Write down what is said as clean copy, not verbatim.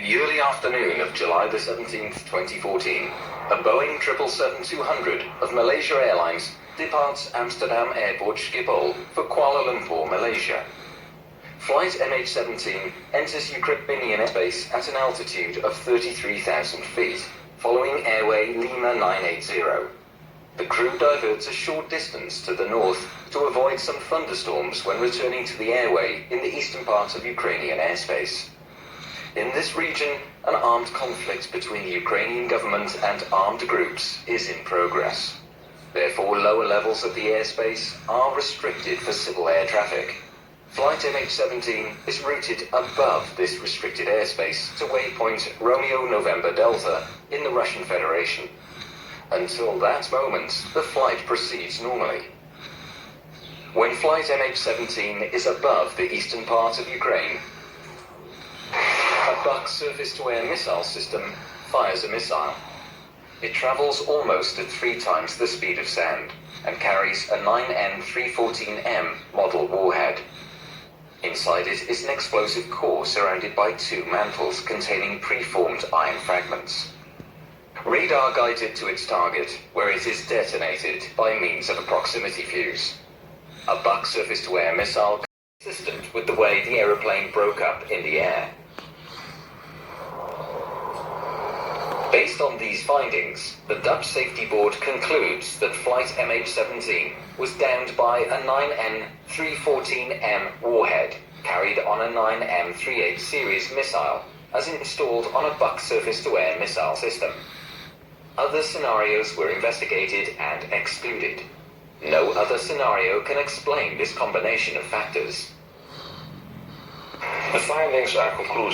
the early afternoon of July the 17th, 2014, a Boeing 777-200 of Malaysia Airlines departs Amsterdam Airport Schiphol for Kuala Lumpur, Malaysia. Flight MH17 enters Ucrainian airspace at an altitude of 33,000 feet, following airway Lima 980. The crew diverts a short distance to the north to avoid some thunderstorms when returning to the airway in the eastern part of Ukrainian airspace. In this region, an armed conflict between the Ukrainian government and armed groups is in progress. Therefore, lower levels of the airspace are restricted for civil air traffic. Flight MH17 is routed above this restricted airspace to waypoint Romeo November Delta in the Russian Federation. Until that moment, the flight proceeds normally. When flight MH17 is above the eastern part of Ukraine, a Buck surface-to-air missile system fires a missile. It travels almost at 3 times the speed of sound and carries a 9M314M model warhead. Inside it is an explosive core surrounded by 2 mantles containing preformed iron fragments. Radar guides it to its target, where it is detonated by means of a proximity fuse. A Buck surface-to-air missile consistent with the way the aeroplane broke up in the air. Based on these findings, the Dutch Safety Board concludes that flight MH17 was downed by a 9M314M warhead carried on a 9M38 series missile as installed on a Buck surface-to-air missile system. Other scenarios were investigated and excluded. No other scenario can explain this combination of factors. The findings are conclusive.